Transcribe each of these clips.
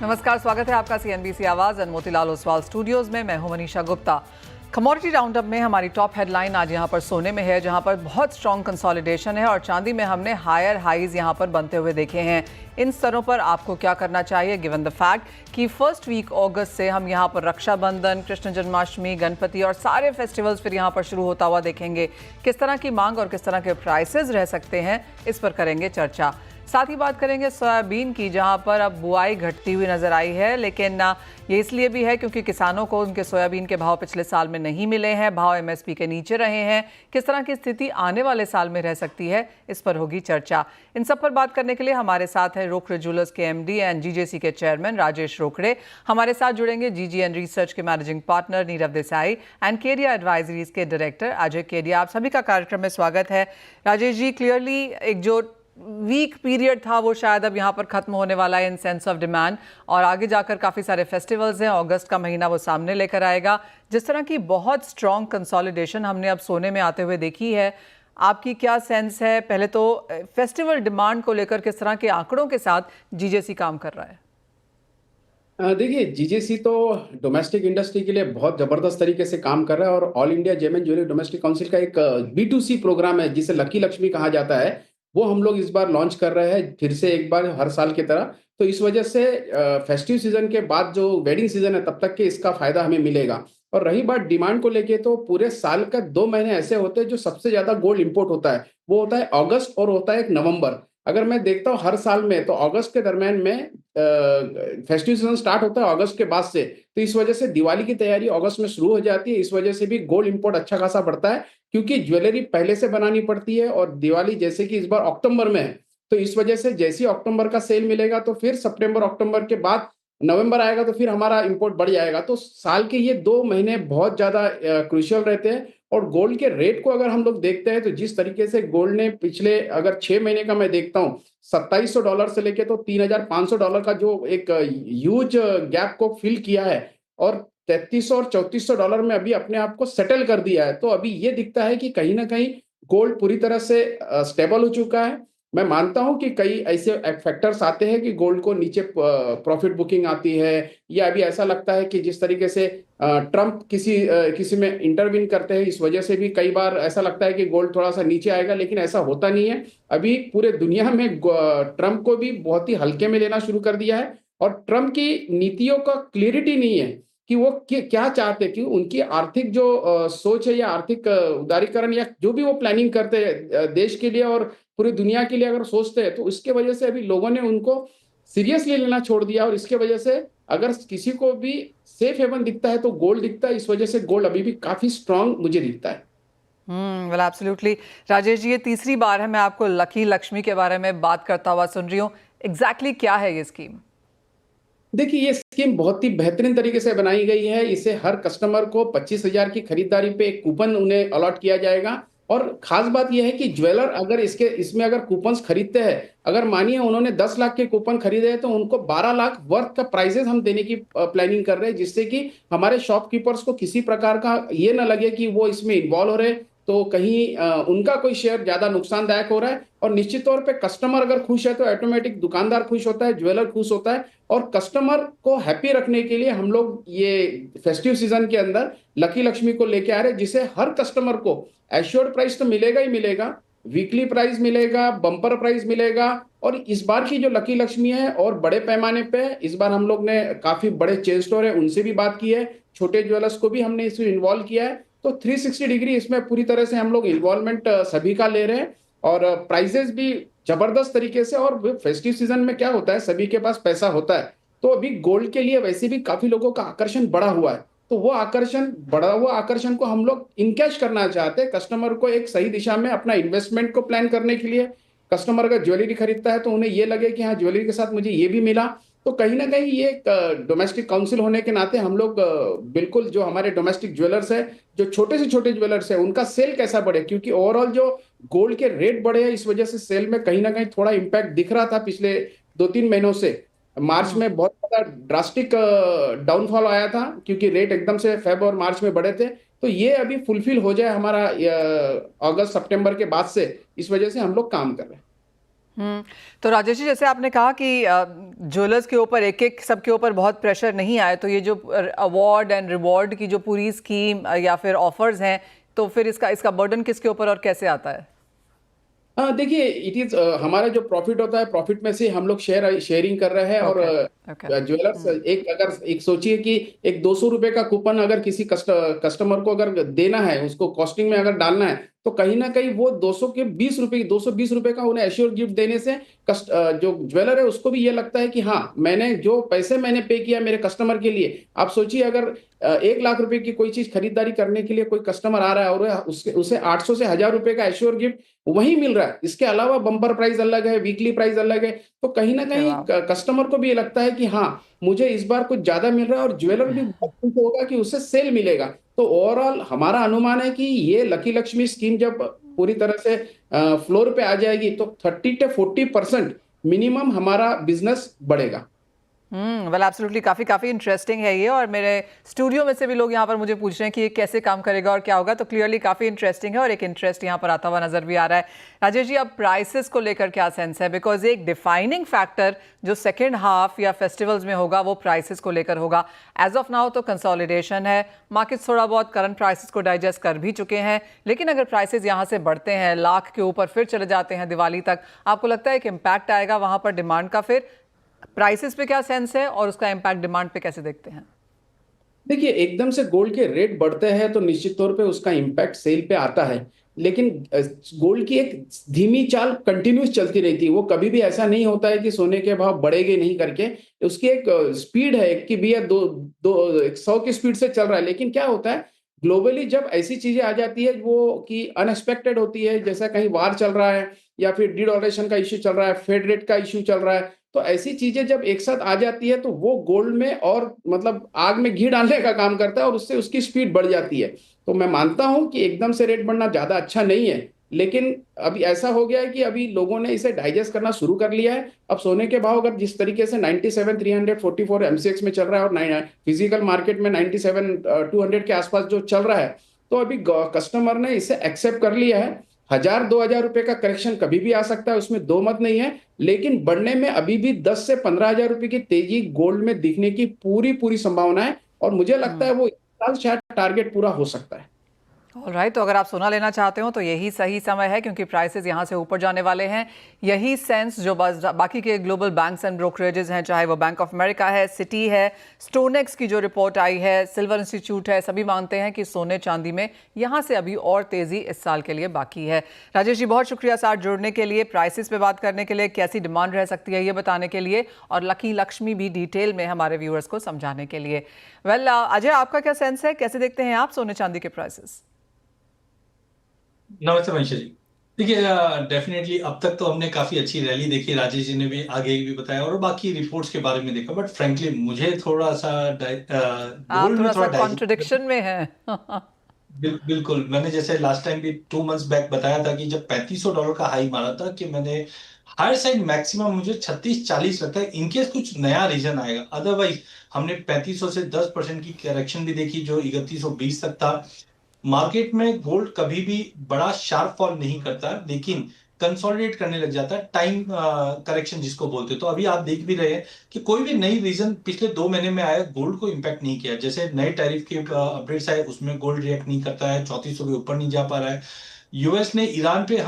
नमस्कार, स्वागत है आपका सीएनबीसी आवाज और मोतीलाल ओसवाल स्टूडियोज में। मैं हूं मनीषा गुप्ता। कमोडिटी राउंडअप में हमारी टॉप हेडलाइन आज यहां पर सोने में है, जहां पर बहुत स्ट्रॉन्ग कंसोलिडेशन है और चांदी में हमने हायर हाईज यहां पर बनते हुए देखे हैं। इन स्तरों पर आपको क्या करना चाहिए गिवन द फैक्ट कि फर्स्ट वीक अगस्त से हम यहां पर रक्षाबंधन, कृष्ण जन्माष्टमी, गणपति और सारे फेस्टिवल्स फिर यहां पर शुरू होता हुआ देखेंगे। किस तरह की मांग और किस तरह के प्राइसेस रह सकते हैं, इस पर करेंगे चर्चा। साथ ही बात करेंगे सोयाबीन की, जहां पर अब बुआई घटती हुई नजर आई है, लेकिन ये इसलिए भी है क्योंकि किसानों को उनके सोयाबीन के भाव पिछले साल में नहीं मिले हैं, भाव एमएसपी के नीचे रहे हैं। किस तरह की स्थिति आने वाले साल में रह सकती है, इस पर होगी चर्चा। इन सब पर बात करने के लिए हमारे साथ है रोकड़े ज्वेलर्स के एमडी एंड जीजेसी के चेयरमैन राजेश रोकड़े। हमारे साथ जुड़ेंगे जीजीएन रिसर्च के managing partner Nirav Desai and Kedia advisories के डायरेक्टर अजय केडिया। आप सभी का कार्यक्रम में स्वागत है। राजेश जी, क्लियरली एक जो वीक पीरियड था वो शायद अब यहाँ पर खत्म होने वाला है इन सेंस ऑफ डिमांड, और आगे जाकर काफ़ी सारे फेस्टिवल्स हैं। अगस्त का महीना वो सामने लेकर आएगा। जिस तरह की बहुत स्ट्रॉन्ग कंसोलिडेशन हमने अब सोने में आते हुए देखी है, आपकी क्या सेंस है? पहले तो फेस्टिवल डिमांड को लेकर किस तरह के आंकड़ों के साथ जीजेसी काम कर रहा है? देखिए, जीजेसी तो डोमेस्टिक इंडस्ट्री के लिए बहुत जबरदस्त तरीके से काम कर रहा है और all India gem and jewellery domestic council का एक बी2सी प्रोग्राम है जिसे लकी लक्ष्मी कहा जाता है, वो हम लोग इस बार लॉन्च कर रहे हैं फिर से एक बार हर साल की तरह। तो इस वजह से फेस्टिव सीजन के बाद जो वेडिंग सीजन है तब तक के इसका फायदा हमें मिलेगा। और रही बात डिमांड को लेके, तो पूरे साल का 2 महीने ऐसे होते हैं जो सबसे ज्यादा गोल्ड इंपोर्ट होता है, वो होता है अगस्त और होता है एक नवंबर। अगर मैं देखता हूँ हर साल में, तो अगस्त के दरमियान में फेस्टिव सीजन स्टार्ट होता है अगस्त के बाद से, तो इस वजह से दिवाली की तैयारी अगस्त में शुरू हो जाती है। इस वजह से भी गोल्ड इंपोर्ट अच्छा खासा बढ़ता है, क्योंकि ज्वेलरी पहले से बनानी पड़ती है और दिवाली जैसे कि इस बार अक्टूबर में है, तो इस वजह से जैसे ही अक्टूबर का सेल मिलेगा तो फिर सितंबर अक्टूबर के बाद नवंबर आएगा तो फिर हमारा इंपोर्ट बढ़ जाएगा। तो साल के ये 2 महीने बहुत ज्यादा क्रूशियल रहते हैं। और गोल्ड के रेट को अगर हम लोग देखते हैं, तो जिस तरीके से गोल्ड ने पिछले अगर 6 महीने का मैं देखता हूँ, $2700 से लेके तो $3500 का जो एक ह्यूज गैप को फिल किया है, और $3300 और $3400 में अभी अपने आप को सेटल कर दिया है। तो अभी ये दिखता है कि कहीं ना कहीं गोल्ड पूरी तरह से स्टेबल हो चुका है। मैं मानता हूं कि कई ऐसे फैक्टर्स आते हैं कि गोल्ड को नीचे प्रॉफिट बुकिंग आती है, या अभी ऐसा लगता है कि जिस तरीके से ट्रम्प किसी में इंटरवीन करते हैं, इस वजह से भी कई बार ऐसा लगता है कि गोल्ड थोड़ा सा नीचे आएगा, लेकिन ऐसा होता नहीं है। अभी पूरे दुनिया में ट्रम्प को भी बहुत ही हल्के में लेना शुरू कर दिया है, और ट्रम्प की नीतियों का क्लियरिटी नहीं है कि वो क्या चाहते हैं, कि उनकी आर्थिक जो सोच है या आर्थिक उदारीकरण या जो भी वो प्लानिंग करते हैं देश के लिए और पूरी दुनिया के लिए अगर सोचते हैं, तो इसके वजह से अभी लोगों ने उनको सीरियसली लेना छोड़ दिया। और इसके वजह से अगर किसी को भी सेफ हेवन दिखता है तो गोल्ड दिखता है। इस वजह से गोल्ड अभी भी काफी स्ट्रांग मुझे दिखता है। Well absolutely. राजेश जी, ये तीसरी बार है मैं आपको लकी लक्ष्मी के बारे में बात करता हुआ सुन रही हूँ। एग्जैक्टली क्या है ये स्कीम? देखिए, ये स्कीम बहुत ही बेहतरीन तरीके से बनाई गई है। इसे हर कस्टमर को 25,000 की खरीदारी पे एक कूपन उन्हें अलॉट किया जाएगा। और खास बात यह है कि ज्वेलर अगर इसमें अगर कूपन्स खरीदते हैं, अगर मानिए उन्होंने 10 लाख के कूपन खरीदे हैं, तो उनको 12 लाख वर्थ का प्राइजेस हम देने की प्लानिंग कर रहे हैं, जिससे कि हमारे शॉपकीपर्स को किसी प्रकार का ये ना लगे कि वो इसमें इन्वॉल्व हो रहे, तो कहीं उनका कोई शेयर ज्यादा नुकसानदायक हो रहा है। और निश्चित तौर पे कस्टमर अगर खुश है तो ऑटोमेटिक दुकानदार खुश होता है, ज्वेलर खुश होता है। और कस्टमर को हैप्पी रखने के लिए हम लोग ये फेस्टिव सीजन के अंदर लकी लक्ष्मी को लेके आ रहे हैं, जिसे हर कस्टमर को एश्योर्ड प्राइस तो मिलेगा ही मिलेगा, वीकली प्राइस मिलेगा, बम्पर प्राइस मिलेगा। और इस बार की जो लकी लक्ष्मी है और बड़े पैमाने पे है, इस बार हम लोग ने काफी बड़े चेन स्टोर है उनसे भी बात की है, छोटे ज्वेलर्स को भी हमने इसमें इन्वॉल्व किया है। तो 360 डिग्री इसमें पूरी तरह से हम लोग इन्वॉल्वमेंट सभी का ले रहे हैं, और प्राइजेस भी जबरदस्त तरीके से। और फेस्टिव सीजन में क्या होता है, सभी के पास पैसा होता है, तो अभी गोल्ड के लिए वैसे भी काफी लोगों का आकर्षण बढ़ा हुआ है। तो वो आकर्षण, बढ़ा हुआ आकर्षण को हम लोग इनकैश करना चाहते हैं, कस्टमर को एक सही दिशा में अपना इन्वेस्टमेंट को प्लान करने के लिए। कस्टमर अगर ज्वेलरी खरीदता है तो उन्हें ये लगे कि हाँ, ज्वेलरी के साथ मुझे ये भी मिला। तो कहीं ना कहीं ये एक डोमेस्टिक काउंसिल होने के नाते हम लोग बिल्कुल जो हमारे डोमेस्टिक ज्वेलर्स है, जो छोटे से छोटे ज्वेलर्स है, उनका सेल कैसा बढ़े, क्योंकि ओवरऑल जो गोल्ड के रेट बढ़े हैं, इस वजह से सेल में कहीं ना कहीं थोड़ा इंपैक्ट दिख रहा था पिछले 2-3 महीनों से। मार्च में बहुत ज्यादा ड्रास्टिक डाउनफॉल आया था, क्योंकि रेट एकदम से फेब और मार्च में बढ़े थे। तो ये अभी फुलफिल हो जाए हमारा अगस्त सितंबर के बाद से, इस वजह से हम लोग काम कर रहे हैं। तो राजेश जी, जैसे आपने कहा कि ज्वेलर्स के ऊपर एक एक सबके ऊपर बहुत प्रेशर नहीं आए, तो ये जो अवार्ड एंड रिवॉर्ड की जो पूरी स्कीम या फिर ऑफर्स हैं, तो फिर इसका इसका बर्डन किसके ऊपर और कैसे आता है? हाँ देखिए, इट इज हमारा जो प्रॉफिट होता है, प्रॉफिट में से हम लोग शेयरिंग कर रहे हैं। और ओके। ओके। ज्वेलर्स एक, अगर एक सोचिए कि एक 200 रुपए का कूपन अगर किसी कस्टमर को अगर देना है, उसको कॉस्टिंग में अगर डालना है, तो कहीं ना कहीं वो 220 रुपए का उन्हें एश्योर गिफ्ट देने से जो ज्वेलर है उसको भी ये लगता है कि हाँ, मैंने जो पैसे मैंने पे किया मेरे कस्टमर के लिए। आप सोचिए, अगर 1 लाख रुपए की कोई चीज खरीदारी करने के लिए कोई कस्टमर आ रहा है और उसे 800 से 1000 रुपए का एश्योर गिफ्ट वही मिल रहा है, इसके अलावा बम्पर प्राइस अलग है, वीकली प्राइस अलग है, तो कहीं ना अरे कहीं वाह। कस्टमर को भी ये लगता है कि हाँ, मुझे इस बार कुछ ज्यादा मिल रहा है, और ज्वेलर भी बहुत खुश होगा कि उसे सेल मिलेगा। तो ओवरऑल हमारा अनुमान है कि ये लकी लक्ष्मी स्कीम जब पूरी तरह से फ्लोर पे आ जाएगी, तो 30 से 40% मिनिमम हमारा बिजनेस बढ़ेगा। वेल एब्सोल्युटली, काफ़ी काफ़ी इंटरेस्टिंग है ये, और मेरे स्टूडियो में से भी लोग यहाँ पर मुझे पूछ रहे हैं कि ये कैसे काम करेगा और क्या होगा, तो क्लियरली काफ़ी इंटरेस्टिंग है और एक इंटरेस्ट यहाँ पर आता हुआ नजर भी आ रहा है। राजेश जी, अब प्राइसेस को लेकर क्या सेंस है? बिकॉज एक डिफाइनिंग फैक्टर जो सेकेंड हाफ या फेस्टिवल्स में होगा वो प्राइसेस को लेकर होगा। एज ऑफ नाउ तो कंसोलिडेशन है, मार्केट्स थोड़ा बहुत करंट प्राइसेस को डाइजेस्ट कर भी चुके हैं, लेकिन अगर प्राइसेस यहाँ से बढ़ते हैं, लाख के ऊपर फिर चले जाते हैं दिवाली तक, आपको लगता है एक इम्पैक्ट आएगा वहाँ पर डिमांड का? फिर प्राइसेस पे क्या सेंस है और उसका इम्पैक्ट डिमांड पे कैसे देखते हैं? देखिए, एकदम से गोल्ड के रेट बढ़ते हैं तो निश्चित तौर पे उसका इम्पैक्ट सेल पे आता है, लेकिन गोल्ड की एक धीमी चाल कंटिन्यूस चलती रहती है। वो कभी भी ऐसा नहीं होता है कि सोने के भाव बढ़ेंगे नहीं करके। उसकी एक स्पीड है, एक की भी है, दो दो 100 की स्पीड से चल रहा है। लेकिन क्या होता है, ग्लोबली जब ऐसी चीजें आ जाती है वो कि अनएक्सपेक्टेड होती है, जैसा कहीं वार चल रहा है या फिर डीडॉलरेशन का इश्यू चल रहा है, फेड रेट का इश्यू चल रहा है, तो ऐसी चीजें जब एक साथ आ जाती है तो वो गोल्ड में और मतलब आग में घी डालने का काम करता है, और उससे उसकी स्पीड बढ़ जाती है। तो मैं मानता हूं कि एकदम से रेट बढ़ना ज्यादा अच्छा नहीं है, लेकिन अभी ऐसा हो गया है कि अभी लोगों ने इसे डाइजेस्ट करना शुरू कर लिया है। अब सोने के भाव अगर जिस तरीके से 97,344 एमसीएक्स में चल रहा है, और फिजिकल मार्केट में 97,200 के आसपास जो चल रहा है, तो अभी कस्टमर ने इसे एक्सेप्ट कर लिया है। 1,000-2,000 रुपए का करेक्शन कभी भी आ सकता है, उसमें दो मत नहीं है, लेकिन बढ़ने में अभी भी 10 से 15 हजार रुपए की तेजी गोल्ड में दिखने की पूरी पूरी संभावना है, और मुझे लगता है वो इस साल शायद टारगेट पूरा हो सकता है। ऑलराइट, तो अगर आप सोना लेना चाहते हो तो यही सही समय है, क्योंकि प्राइसेस यहाँ से ऊपर जाने वाले हैं। यही सेंस जो बाकी के ग्लोबल बैंक्स एंड ब्रोकरेजेस हैं, चाहे वो बैंक ऑफ अमेरिका है, सिटी है, स्टोनेक्स की जो रिपोर्ट आई है, सिल्वर इंस्टीट्यूट है, सभी मानते हैं कि सोने चांदी में यहाँ से अभी और तेज़ी इस साल के लिए बाकी है। राजेश जी, बहुत शुक्रिया साथ जुड़ने के लिए, प्राइसेस पे बात करने के लिए, कैसी डिमांड रह सकती है ये बताने के लिए, और लकी लक्ष्मी भी डिटेल में हमारे व्यूअर्स को समझाने के लिए। वेल अजय, आपका क्या सेंस है, कैसे देखते हैं आप सोने चांदी के प्राइसेस? नमस्ते मनीषा जी। देखिए, डेफिनेटली अब तक तो हमने काफी अच्छी रैली देखी, राजेश जी ने भी आगे भी बताया और बाकी रिपोर्ट्स के बारे में देखा, बट फ्रेंकली मुझे थोड़ा सा आप गोल्ड में थोड़ा सा थोड़ा कॉन्ट्रडिक्शन में हैं। बिल्कुल, मैंने जैसे लास्ट टाइम भी 2 मंथ्स बैक बताया था कि जब $3500 का हाई मारा था कि मैंने हायर साइड मैक्सिमम मुझे 36-40 लगता है, इनकेस कुछ नया रीजन आएगा। अदरवाइज हमने 3500 से 10% की करेक्शन भी देखी जो 3120 तक था। मार्केट में गोल्ड कभी भी बड़ा शार्प फॉल नहीं करता, लेकिन कंसोलिडेट करने लग जाता है, टाइम करेक्शन जिसको बोलते हैं। तो अभी आप देख भी रहे हैं कि कोई भी नई रीजन पिछले 2 महीने में आया, गोल्ड को इम्पैक्ट नहीं किया। जैसे नए टैरिफ के अपडेट्स आए, उसमें गोल्ड रिएक्ट नहीं करता है, 3400 के ऊपर नहीं जा पा रहा है। यूएस ने ईरान पे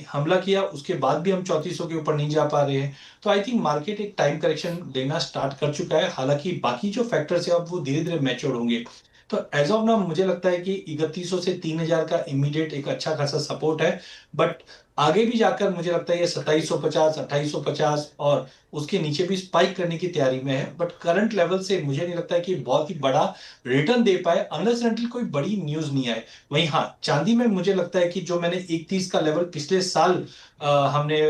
हमला किया, उसके बाद भी हम 3400 के ऊपर नहीं जा पा रहे हैं। तो आई थिंक मार्केट एक टाइम करेक्शन लेना स्टार्ट कर चुका है। हालांकि बाकी जो फैक्टर्स है अब वो धीरे धीरे मैच्योर होंगे। तो एज ऑफ नाउ मुझे लगता है कि 3100 से 3000 का इमीडिएट एक अच्छा खासा सपोर्ट है, बट आगे भी जाकर मुझे लगता है ये 2750, 2850 और उसके नीचे भी स्पाइक करने की तैयारी में है। बट करंट लेवल से मुझे नहीं लगता है कि बहुत ही बड़ा रिटर्न दे पाए, अनलेस अनटिल कोई बड़ी न्यूज नहीं आए। वहीं हाँ, चांदी में मुझे लगता है कि जो मैंने 130 का लेवल पिछले साल हमने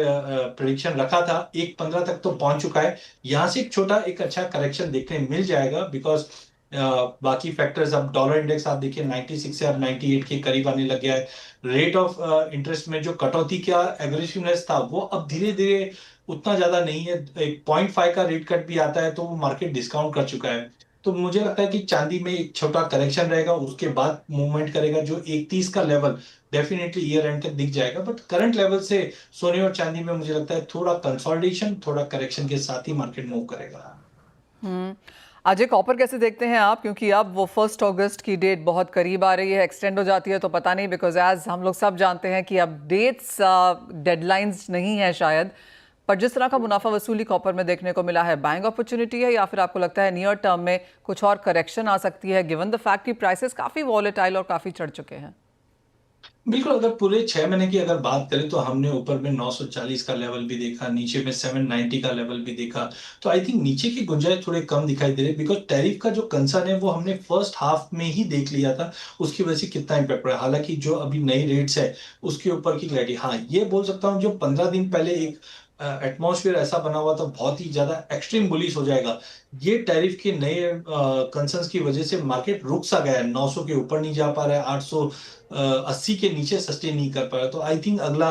प्रेडिक्शन रखा था, 115 तक तो पहुंच चुका है। यहां से एक छोटा एक अच्छा करेक्शन देखने मिल जाएगा, बिकॉज बाकी फैक्टर्स, अब डॉलर इंडेक्स आप देखिए 96 से अब 98 के करीब आने लग गया है। रेट ऑफ इंटरेस्ट में जो कटौती का एग्रेसिवनेस था वो अब धीरे धीरे उतना ज्यादा नहीं है। एक 0.5 का रेट कट भी आता है तो वो मार्केट डिस्काउंट कर चुका है। तो मुझे लगता है कि चांदी में एक छोटा करेक्शन रहेगा, उसके बाद मूवमेंट करेगा। जो 31 का लेवल डेफिनेटली ईयर एंड तक दिख जाएगा, बट करंट लेवल से सोने और चांदी में मुझे लगता है थोड़ा कंसोलिडेशन, थोड़ा करेक्शन के साथ ही मार्केट मूव करेगा। अजय, कॉपर कैसे देखते हैं आप? क्योंकि अब वो 1 अगस्त की डेट बहुत करीब आ रही है, एक्सटेंड हो जाती है तो पता नहीं, बिकॉज एज हम लोग सब जानते हैं कि अब डेट्स डेडलाइंस नहीं है शायद, पर जिस तरह का मुनाफा वसूली कॉपर में देखने को मिला है, बाइंग अपॉर्चुनिटी है या फिर आपको लगता है नियर टर्म में कुछ और करेक्शन आ सकती है, गिवन द फैक्ट कि प्राइसेस काफ़ी वॉलेटाइल और काफ़ी चढ़ चुके हैं? बिल्कुल, अगर पूरे 6 महीने की अगर बात करें तो हमने ऊपर में 940 का लेवल भी देखा, नीचे में 790 का लेवल भी देखा। तो आई थिंक नीचे की गुंजाइश थोड़े कम दिखाई दे रही है, बिकॉज टैरिफ का जो कंसर्न है वो हमने फर्स्ट हाफ में ही देख लिया था, उसकी वजह से कितना इम्पैक्ट पड़ा। हालांकि जो अभी नई रेट्स है उसके ऊपर की क्लैरिटी, हाँ ये बोल सकता हूँ, जो 15 दिन पहले एक एटमॉस्फेयर ऐसा बना हुआ था बहुत ही ज्यादा एक्सट्रीम बुलिश हो जाएगा, ये टैरिफ के नए कंसर्न्स की वजह से मार्केट रुक सा गया है, 900 के ऊपर नहीं जा पा रहा है, 880 के नीचे सस्टेन नहीं कर पा रहा। तो आई थिंक अगला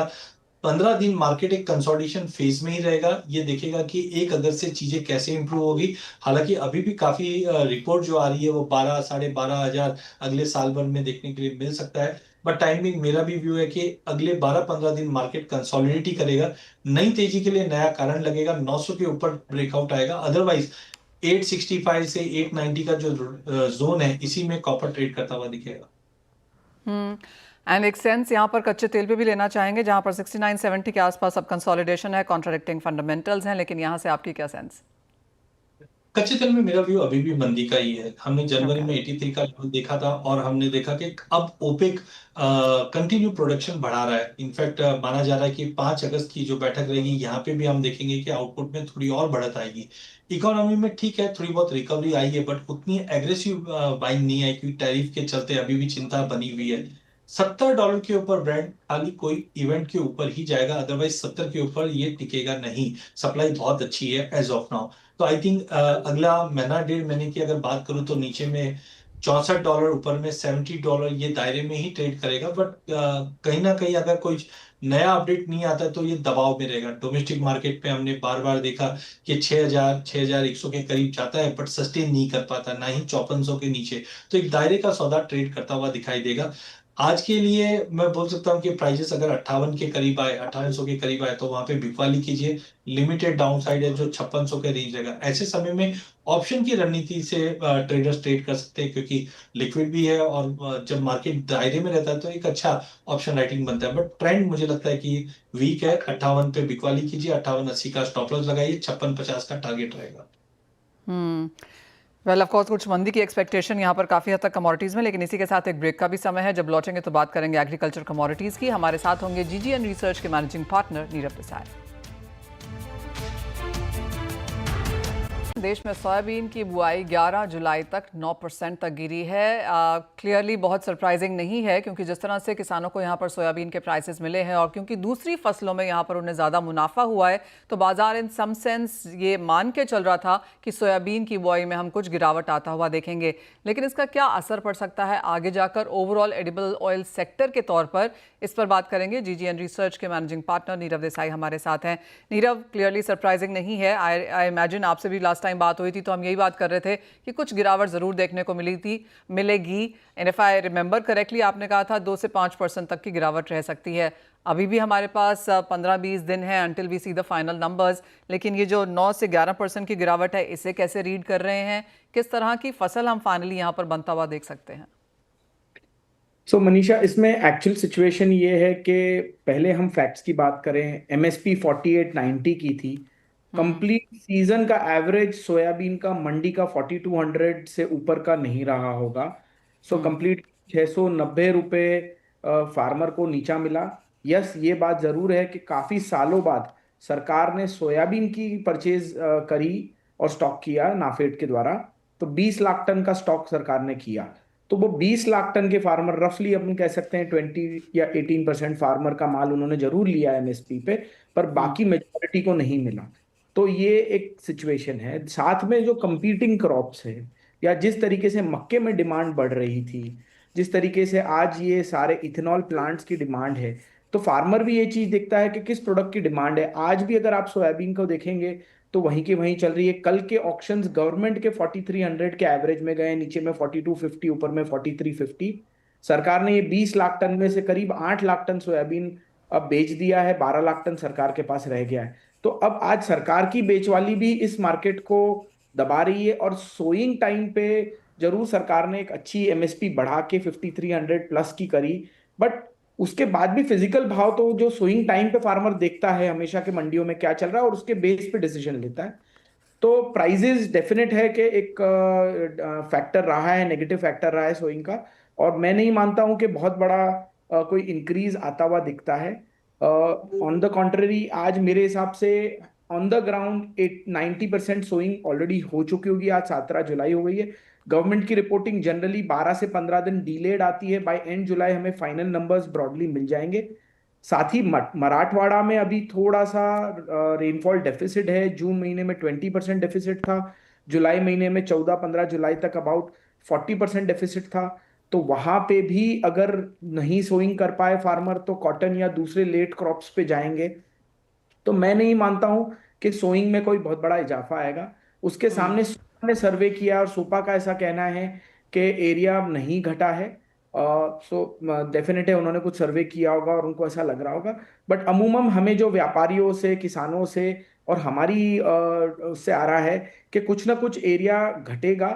15 दिन मार्केट एक कंसोलिडेशन फेज में ही रहेगा, ये देखेगा कि 1 अगस्त से चीजें कैसे इंप्रूव होगी। हालांकि अभी भी काफी रिपोर्ट जो आ रही है वो 12 साढ़े 12 हजार अगले साल भर में देखने के लिए मिल सकता है। बट टाइमिंग मेरा भी व्यू है कि अगले 12-15 दिन मार्केट कंसोलिडेट ही करेगा, नई तेजी के लिए नया कारण लगेगा, 900 के ऊपर ब्रेकआउट आएगा, अदरवाइज 865 से 890 का जो जोन है इसी में कॉपर ट्रेड करता हुआ दिखेगा। एंड एक सेंस यहाँ पर कच्चे तेल पे भी लेना चाहेंगे, जहाँ पर 69-70 के आसपास अब कंसोलिडेशन है, कॉन्ट्राडिक्टिंग फंडामेंटल्स हैं, लेकिन यहाँ से आपकी क्या सेंस? कच्चे तेल में मेरा व्यू अभी भी मंदी का ही है। हमने जनवरी ओके। में 83 का लेवल देखा था और हमने देखा कि अब ओपेक कंटिन्यू प्रोडक्शन बढ़ा रहा है। इनफैक्ट माना जा रहा है कि 5 अगस्त की जो बैठक रहेगी यहाँ पे भी हम देखेंगे कि आउटपुट में थोड़ी और बढ़त आएगी। इकोनॉमी में ठीक है, थोड़ी बहुत रिकवरी आई है, बट उतनी एग्रेसिव बाइंग नहीं है, क्योंकि टैरिफ के चलते अभी भी चिंता बनी हुई है। $70 के ऊपर ब्रेंड खाली कोई इवेंट के ऊपर ही जाएगा, अदरवाइज 70 के ऊपर ये टिकेगा नहीं। सप्लाई बहुत अच्छी है एज ऑफ नाउ। तो आई थिंक अगला महीना 1.5 महीने की अगर बात करूं तो नीचे में $64, ऊपर में $70, ये दायरे में ही ट्रेड करेगा। बट कहीं ना कहीं अगर कोई नया अपडेट नहीं आता तो ये दबाव में रहेगा। डोमेस्टिक मार्केट पे हमने बार बार देखा कि 6000 6100 के करीब जाता है, बट सस्टेन नहीं कर पाता, ना ही 5400 के नीचे। तो एक दायरे का सौदा ट्रेड करता हुआ दिखाई देगा। आज के लिए मैं बोल सकता हूँ कि प्राइजेस अगर 58 के करीब आए, 5800 के करीब आए, तो वहां पे बिकवाली कीजिए। लिमिटेड डाउनसाइड है जो 5600 के रेंज रहेगा। ऐसे समय में ऑप्शन की रणनीति से ट्रेडर्स ट्रेड कर सकते हैं, क्योंकि लिक्विड भी है और जब मार्केट दायरे में रहता है तो एक अच्छा ऑप्शन राइटिंग बनता है। बट ट्रेंड मुझे लगता है कि वीक है। 58 पे बिकवाली कीजिए, 5880 का स्टॉप लॉस लगाइए, 5650 का टारगेट रहेगा। वेल ऑफ कोर्स कुछ मंदी की एक्सपेक्टेशन यहाँ पर काफ़ी हद तक कमोडिटीज़ में, लेकिन इसी के साथ एक ब्रेक का भी समय है। जब लौटेंगे तो बात करेंगे एग्रीकल्चर कमोडिटीज़ की। हमारे साथ होंगे जीजीएन रिसर्च के मैनेजिंग पार्टनर नीरव देसाई। देश में सोयाबीन की बुआई 11 जुलाई तक 9% तक गिरी है। क्लियरली बहुत सरप्राइजिंग नहीं है, क्योंकि जिस तरह से किसानों को यहाँ पर सोयाबीन के प्राइसेस मिले हैं और क्योंकि दूसरी फसलों में यहाँ पर उन्हें ज़्यादा मुनाफा हुआ है, तो बाजार इन सम सेंस ये मान के चल रहा था कि सोयाबीन की बुआई में हम कुछ गिरावट आता हुआ देखेंगे। लेकिन इसका क्या असर पड़ सकता है आगे जाकर ओवरऑल एडिबल ऑयल सेक्टर के तौर पर, इस पर बात करेंगे। जीजीएन रिसर्च के मैनेजिंग पार्टनर नीरव देसाई हमारे साथ हैं। नीरव, क्लियरली सरप्राइजिंग नहीं है। आई इमेजिन आपसे भी लास्ट टाइम बात हुई थी तो हम यही बात कर रहे थे कि कुछ गिरावट जरूर देखने को मिलेगी। And if I remember correctly आपने कहा था 2 से 5% तक की गिरावट रह सकती है। अभी भी हमारे पास 15-20 दिन है until we see the final numbers, लेकिन ये जो 9 से 11% की गिरावट है, इसे कैसे रीड कर रहे हैं? किस तरह की फसल हम फाइनली यहाँ पर बनता हुआ देख सकते हैं? सो मनीषा, इसमें एक्चुअल सिचुएशन ये है कि पहले हम फैक्ट्स की बात करें, एमएसपी 4890 की थी। कंप्लीट सीजन का एवरेज सोयाबीन का मंडी का 4200 से ऊपर का नहीं रहा होगा। सो कंप्लीट 690 रुपये फार्मर को नीचा मिला। यस, ये बात जरूर है कि काफी सालों बाद सरकार ने सोयाबीन की परचेज करी और स्टॉक किया नाफेड के द्वारा। तो 20 लाख टन का स्टॉक सरकार ने किया। तो वो 20 लाख टन के फार्मर, रफली अपन कह सकते हैं 20 या 18% फार्मर का माल उन्होंने जरूर लिया एमएसपी पे, पर बाकी मेजोरिटी को नहीं मिला। तो ये एक सिचुएशन है। साथ में जो कंपीटिंग क्रॉप्स है, या जिस तरीके से मक्के में डिमांड बढ़ रही थी, जिस तरीके से आज ये सारे इथेनॉल प्लांट्स की डिमांड है, तो फार्मर भी ये चीज देखता है कि किस प्रोडक्ट की डिमांड है। आज भी अगर आप सोयाबीन को देखेंगे तो वहीं की वहीं चल रही है। कल के ऑक्शंस गवर्नमेंट के 4300 के एवरेज में गए, नीचे में 4250, ऊपर में 4350। सरकार ने ये 20 लाख टन में से करीब 8 लाख टन सोयाबीन अब बेच दिया है, 12 लाख टन सरकार के पास रह गया है। तो अब आज सरकार की बेचवाली भी इस मार्केट को दबा रही है। और सोइंग टाइम पे जरूर सरकार ने एक अच्छी एमएसपी बढ़ा के 5300 प्लस की करी, बट उसके बाद भी फिजिकल भाव तो जो सोइंग टाइम पे फार्मर देखता है हमेशा के मंडियों में क्या चल रहा है और उसके बेस पे डिसीजन लेता है। तो प्राइजेस डेफिनेट है कि एक फैक्टर रहा है, नेगेटिव फैक्टर रहा है सोइंग का। और मैं नहीं मानता हूं कि बहुत बड़ा कोई इंक्रीज आता हुआ दिखता है। ऑन द कॉन्ट्ररी आज मेरे हिसाब से on the ground 90% sowing already हो चुकी होगी। आज 17 जुलाई हो गई है। गवर्नमेंट की रिपोर्टिंग जनरली 12 से 15 दिन डिलेड आती है। बाय एंड जुलाई हमें फाइनल नंबर्स ब्रॉडली मिल जाएंगे। साथ ही मराठवाड़ा में अभी थोड़ा सा रेनफॉल डेफिसिट है। जून महीने में 20% डेफिसिट था, जुलाई महीने में 14-15 जुलाई तक अबाउट 40% डेफिसिट था। तो वहां पे भी अगर नहीं सोइंग कर पाए फार्मर तो कॉटन या दूसरे लेट क्रॉप्स पे जाएंगे। तो मैं नहीं मानता हूं कि सोइंग में कोई बहुत बड़ा इजाफा आएगा। उसके सामने सोपा ने सर्वे किया और सोपा का ऐसा कहना है कि एरिया नहीं घटा है। सो डेफिनेट है उन्होंने कुछ सर्वे किया होगा और उनको ऐसा लग रहा होगा। बट अमूमन हमें जो व्यापारियों से, किसानों से और हमारी उससे आ रहा है कि कुछ ना कुछ एरिया घटेगा,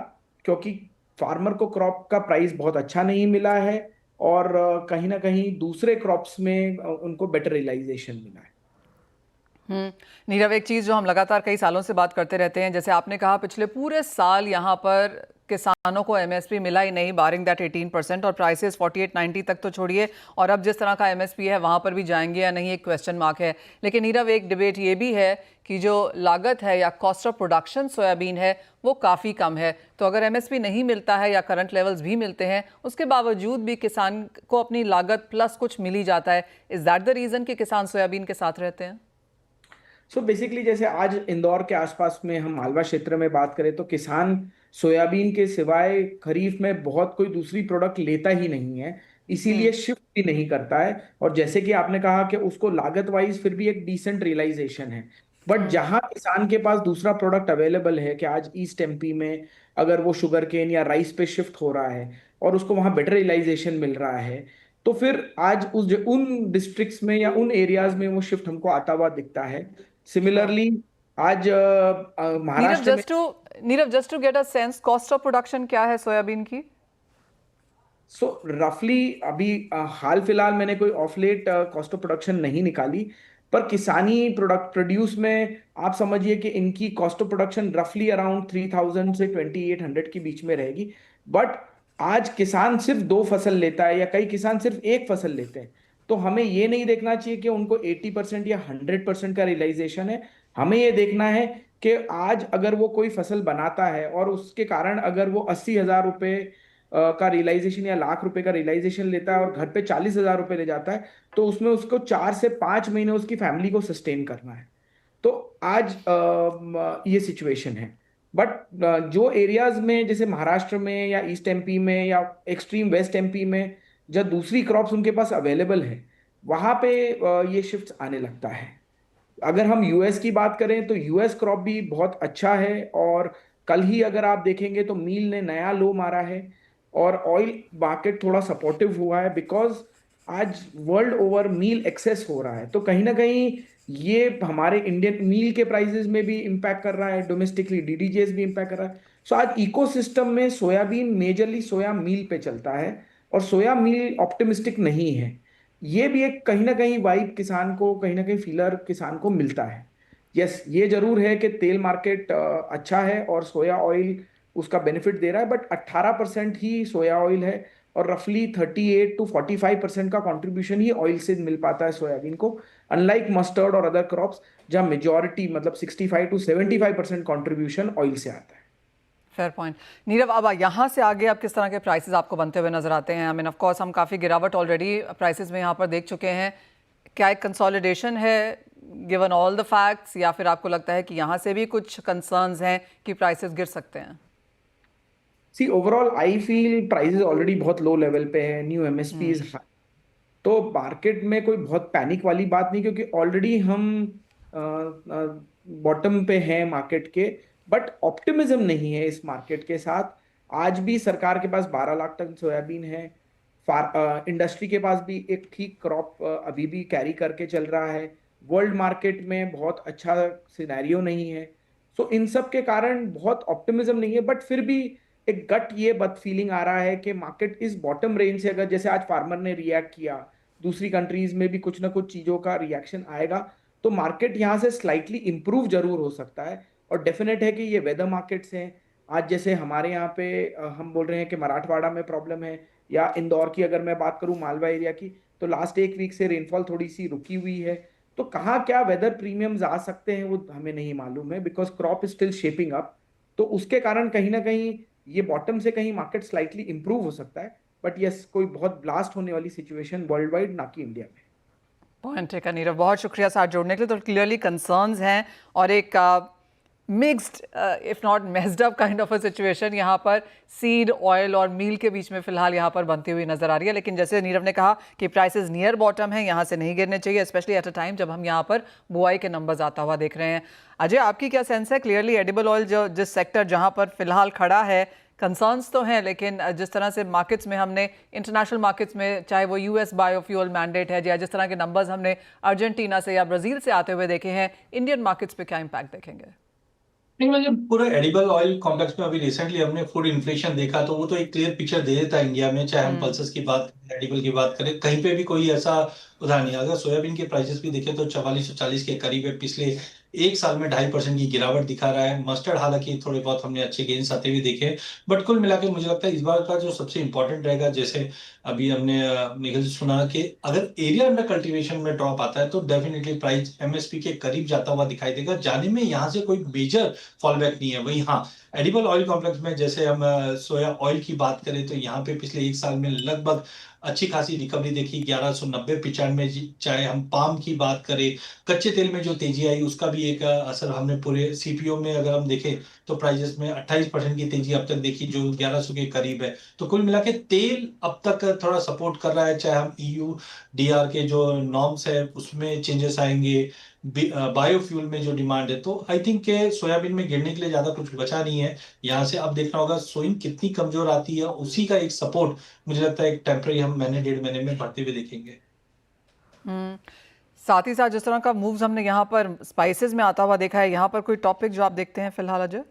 क्योंकि फार्मर को क्रॉप का प्राइस बहुत अच्छा नहीं मिला है और कहीं ना कहीं दूसरे क्रॉप्स में उनको बेटर रियलाइजेशन मिला है। नीरव, एक चीज़ जो हम लगातार कई सालों से बात करते रहते हैं, जैसे आपने कहा पिछले पूरे साल यहाँ पर किसानों को एमएसपी मिला ही नहीं, बारिंग दैट 18%, और प्राइसेस 48-90 तक तो छोड़िए, और अब जिस तरह का एमएसपी है वहाँ पर भी जाएंगे या नहीं, एक क्वेश्चन मार्क है। लेकिन नीरव, एक डिबेट ये भी है कि जो लागत है या कॉस्ट ऑफ प्रोडक्शन सोयाबीन है वो काफ़ी कम है। तो अगर एमएसपी नहीं मिलता है या करंट लेवल्स भी मिलते हैं, उसके बावजूद भी किसान को अपनी लागत प्लस कुछ मिल ही जाता है। इज़ दैट द रीज़न कि किसान सोयाबीन के साथ रहते हैं? सो बेसिकली जैसे आज इंदौर के आसपास में हम मालवा क्षेत्र में बात करें तो किसान सोयाबीन के सिवाय खरीफ में बहुत कोई दूसरी प्रोडक्ट लेता ही नहीं है, इसीलिए शिफ्ट भी नहीं करता है। और जैसे कि आपने कहा कि उसको लागत वाइज फिर भी एक डिसेंट रियलाइजेशन है। बट जहां किसान के पास दूसरा प्रोडक्ट अवेलेबल है कि आज ईस्ट एमपी में अगर वो शुगर केन या राइस पे शिफ्ट हो रहा है और उसको वहां बेटर रियलाइजेशन मिल रहा है, तो फिर आज उन डिस्ट्रिक्ट्स में या उन एरियाज में वो शिफ्ट हमको आता हुआ दिखता है। सिमिलरली आज महाराष्ट्र में Nirav, just to get a sense, cost of production क्या है सोयाबीन की? सो रफली अभी हाल फिलहाल मैंने कोई of let cost of production नहीं निकाली, पर किसानी प्रोडक्ट प्रोड्यूस में आप समझिए कि इनकी कॉस्ट ऑफ प्रोडक्शन रफली अराउंड 3000 से 2800 के बीच में रहेगी। बट आज किसान सिर्फ 2 फसल लेता है या कई किसान सिर्फ एक फसल लेते हैं। तो हमें ये नहीं देखना चाहिए कि उनको 80% या 100% का रियलाइजेशन है। हमें ये देखना है कि आज अगर वो कोई फसल बनाता है और उसके कारण अगर वो 80,000 रुपये का रियलाइजेशन या लाख रुपए का रियलाइजेशन लेता है और घर पे 40,000 रुपये ले जाता है, तो उसमें उसको 4 से 5 महीने उसकी फैमिली को सस्टेन करना है। तो आज ये सिचुएशन है। बट जो एरियाज में जैसे महाराष्ट्र में या ईस्ट एमपी में या एक्सट्रीम वेस्ट एमपी में जब दूसरी क्रॉप्स उनके पास अवेलेबल है, वहां पे ये शिफ्ट आने लगता है। अगर हम यूएस की बात करें तो यूएस क्रॉप भी बहुत अच्छा है और कल ही अगर आप देखेंगे तो मील ने नया लो मारा है और ऑयल मार्केट थोड़ा सपोर्टिव हुआ है, बिकॉज आज वर्ल्ड ओवर मील एक्सेस हो रहा है। तो कहीं ना कहीं ये हमारे इंडियन मील के प्राइसेस में भी इंपैक्ट कर रहा है, डोमेस्टिकली डीडीजेस भी इंपैक्ट कर रहा है। सो आज इकोसिस्टम में सोयाबीन मेजरली सोया मील पे चलता है और सोया मील ऑप्टिमिस्टिक नहीं है। ये भी एक कहीं ना कहीं वाइब किसान को, कहीं ना कहीं फीलर किसान को मिलता है। यस, ये जरूर है कि तेल मार्केट अच्छा है और सोया ऑयल उसका बेनिफिट दे रहा है, बट 18% ही सोया ऑयल है और रफली 38 to 45% का कंट्रीब्यूशन ही ऑयल से मिल पाता है सोयाबीन को, अनलाइक मस्टर्ड और अदर क्रॉप्स जहां मेजॉरिटी मतलब 65 to 75% कंट्रीब्यूशन ऑयल से आता है। Fair point. नीरव, अब यहाँ से आगे अब किस तरह के प्राइसेस आपको बनते हुए नजर आते हैं? आई मीन ऑफ कोर्स हम काफ़ी गिरावट ऑलरेडी प्राइसेस में यहाँ पर देख चुके हैं। क्या एक कंसोलिडेशन है गिवन ऑल द फैक्ट्स, या फिर आपको लगता है कि यहाँ से भी कुछ कंसर्न्स हैं कि प्राइसेस गिर सकते हैं? See overall I feel prices already बहुत लो लेवल पे है, न्यू एमएसपी इज हाई, तो मार्केट में कोई बहुत पैनिक वाली बात नहीं, क्योंकि ऑलरेडी हम बॉटम पे हैं मार्केट के। बट ऑप्टिमिज्म नहीं है इस मार्केट के साथ। आज भी सरकार के पास 12 लाख टन सोयाबीन है। इंडस्ट्री के पास भी एक ठीक क्रॉप अभी भी कैरी करके चल रहा है। वर्ल्ड मार्केट में बहुत अच्छा सिनेरियो नहीं है। सो इन सब के कारण बहुत ऑप्टिमिज्म नहीं है। बट फिर भी एक गट ये बद फीलिंग आ रहा है कि मार्केट इस बॉटम रेंज से, अगर जैसे आज फार्मर ने रिएक्ट किया, दूसरी कंट्रीज में भी कुछ ना कुछ चीजों का रिएक्शन आएगा, तो मार्केट यहाँ से स्लाइटली इंप्रूव जरूर हो सकता है। और डेफिनेट है कि ये वेदर मार्केट्स हैं। आज जैसे हमारे यहाँ पे हम बोल रहे हैं कि मराठवाड़ा में प्रॉब्लम है, या इंदौर की अगर मैं बात करूँ, मालवा एरिया की, तो लास्ट एक वीक से रेनफॉल थोड़ी सी रुकी हुई है। तो कहाँ क्या वेदर प्रीमियम्स आ सकते हैं वो हमें नहीं मालूम है, because crop is still shaping up. तो उसके कारण कहीं ना कहीं ये बॉटम से कहीं मार्केट स्लाइटली इंप्रूव हो सकता है। बट यस, कोई बहुत ब्लास्ट होने वाली सिचुएशन वर्ल्ड वाइड ना कि इंडिया में। पॉइंट है नीरव, बहुत शुक्रिया साथ जोड़ने के लिए। तो क्लियरली कंसर्न्स हैं और एक mixed if not messed up kind of a situation यहाँ पर सीड, ऑयल और मील के बीच में फिलहाल यहाँ पर बनती हुई नजर आ रही है। लेकिन जैसे नीरव ने कहा कि प्राइसेस नियर बॉटम है, यहाँ से नहीं गिरने चाहिए, स्पेशली एट अ टाइम जब हम यहाँ पर बुआई के नंबर्स आता हुआ देख रहे हैं। अजय, आपकी क्या सेंस है? क्लियरली एडिबल ऑयल जो जिस सेक्टर जहाँ पर फिलहाल खड़ा है, कंसर्न्स तो हैं, लेकिन जिस तरह से मार्केट्स में हमने इंटरनेशनल मार्केट्स में, चाहे वो यूएस बायोफ्यूल मैंडेट है या जिस तरह के नंबर्स हमने अर्जेंटीना से या ब्राजील से आते हुए देखे हैं, इंडियन मार्केट्स पे क्या इम्पैक्ट देखेंगे? नहीं, मुझे पूरा एडिबल ऑयल कॉम्प्लेक्स में अभी रिसेंटली हमने फूड इन्फ्लेशन देखा, तो वो तो एक क्लियर पिक्चर दे देता है इंडिया में। चाहे हम पल्सेस की बात करें, एडिबल की बात करें, कहीं पे भी कोई ऐसा उदाहरण नहीं। अगर सोयाबीन के प्राइसेस भी देखें तो 4440 के करीब है। पिछले एक साल में 2.5% की गिरावट दिखा रहा है। मस्टर्ड हालांकि थोड़े बहुत हमने अच्छे गेन्स आते हुए देखे, बट कुल मिला के मुझे लगता है इस बार का जो सबसे इंपॉर्टेंट रहेगा, जैसे अभी हमने निखिल से सुना कि अगर एरिया अंडर कल्टीवेशन में ड्रॉप आता है तो डेफिनेटली प्राइस एमएसपी के करीब जाता हुआ दिखाई देगा। जाने में यहाँ से कोई मेजर फॉलबैक नहीं है। वही हाँ, एडिबल ऑयल कॉम्प्लेक्स में जैसे हम सोया ऑयल की बात करें तो यहाँ पे पिछले एक साल में लगभग अच्छी खासी रिकवरी देखी, 1190-95। चाहे हम पाम की बात करें, कच्चे तेल में जो तेजी आई उसका भी एक असर हमने पूरे सीपीओ में अगर हम देखें तो प्राइसेस में 28% की तेजी अब तक देखी, जो 1100 के करीब है। तो कुल मिला के तेल अब तक थोड़ा सपोर्ट कर रहा है। चाहे हम ईयू डीआर के जो नॉर्म्स है उसमें चेंजेस आएंगे, बायोफ्यूल में जो डिमांड है, तो आई थिंक के सोयाबीन में गिरने के लिए ज्यादा कुछ बचा नहीं है। यहाँ से अब देखना होगा सोइंग कितनी कमजोर आती है, उसी का एक सपोर्ट मुझे लगता है एक टेम्पररी हम महीने 1.5 महीने में बढ़ते हुए देखेंगे। साथ ही साथ जिस तरह का मूव्स हमने यहाँ पर स्पाइसेस में आता हुआ देखा है, यहाँ पर कोई टॉपिक जो आप देखते हैं फिलहाल अजय?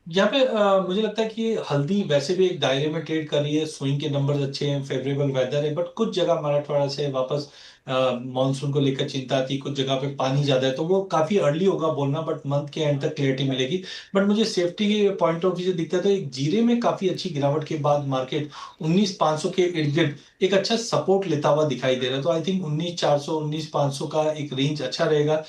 यहाँ पे मुझे लगता है कि हल्दी वैसे भी एक दायरे में ट्रेड कर रही है। स्विंग के नंबर्स अच्छे हैं, फेवरेबल वेदर है, बट कुछ जगह मराठवाड़ा से वापस मॉनसून को लेकर चिंता थी। कुछ जगह पे पानी ज्यादा है, तो वो काफी अर्ली होगा बोलना, बट मंथ के एंड तक क्लियरिटी मिलेगी। बट मुझे सेफ्टी के पॉइंट ऑफ व्यू से दिखता है तो एक जीरे में काफी अच्छी गिरावट के बाद मार्केट 19,500 के इर्द गिर्द एक अच्छा सपोर्ट लेता हुआ दिखाई दे रहा है। तो आई थिंक 19,400 19,500 का एक रेंज अच्छा रहेगा।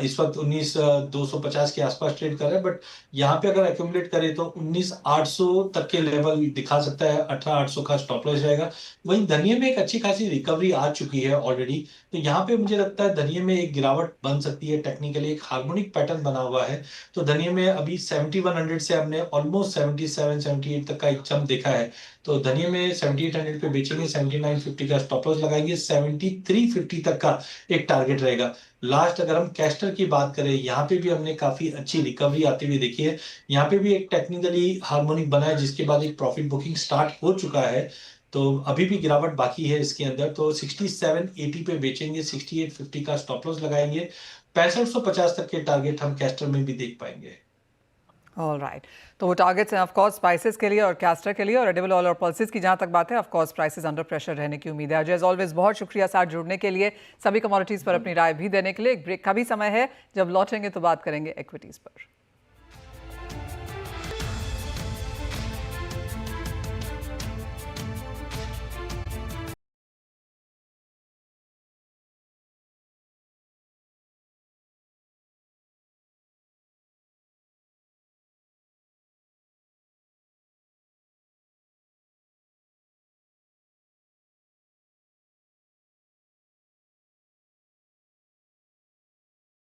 इस वक्त 19,250 के आसपास ट्रेड कर रहा है, बट यहाँ पे अगर एक्यूमुलेट करें तो 19,800 तक के लेवल दिखा सकता है। 18,800 का स्टॉप लॉस रहेगा। वहीं धनिये में एक अच्छी खासी रिकवरी आ चुकी है ऑलरेडी, तो यहाँ पे मुझे लगता है धनिये में एक गिरावट बन सकती है। टेक्निकली एक हार्मोनिक पैटर्न बना हुआ है, तो धनिये में अभी 7100 से हमने ऑलमोस्ट 77-78 तक का एक जंप देखा है। तो धनिये में 7800 पे बेचेंगे, 7950 का स्टॉप लॉस लगाएंगे, 7350 तक का एक टारगेट रहेगा। लास्ट अगर हम कैस्टर की बात करें, यहाँ पे भी हमने काफी अच्छी रिकवरी आती हुई देखी है। यहाँ पे भी एक टेक्निकली हार्मोनिक बना है, जिसके बाद एक प्रॉफिट बुकिंग स्टार्ट हो चुका है। तो अभी भी गिरावट बाकी है इसके अंदर, तो 6780 पे बेचेंगे, 6850 का स्टॉप लॉस लगाएंगे, 6550 तक के टारगेट हम कैस्टर में भी देख पाएंगे। ऑल राइट, तो वो टारगेट्स हैं ऑफ कोर्स स्पाइसेस के लिए और कैस्टर के लिए, और एडिबल ऑयल और पल्सेस की जहां तक बात है of course prices under pressure रहने की उम्मीद है। अजय एज ऑलवेज बहुत शुक्रिया साथ जुड़ने के लिए, सभी कमोडिटीज़ पर अपनी राय भी देने के लिए। एक ब्रेक का भी समय है, जब लौटेंगे तो बात करेंगे इक्विटीज़ पर।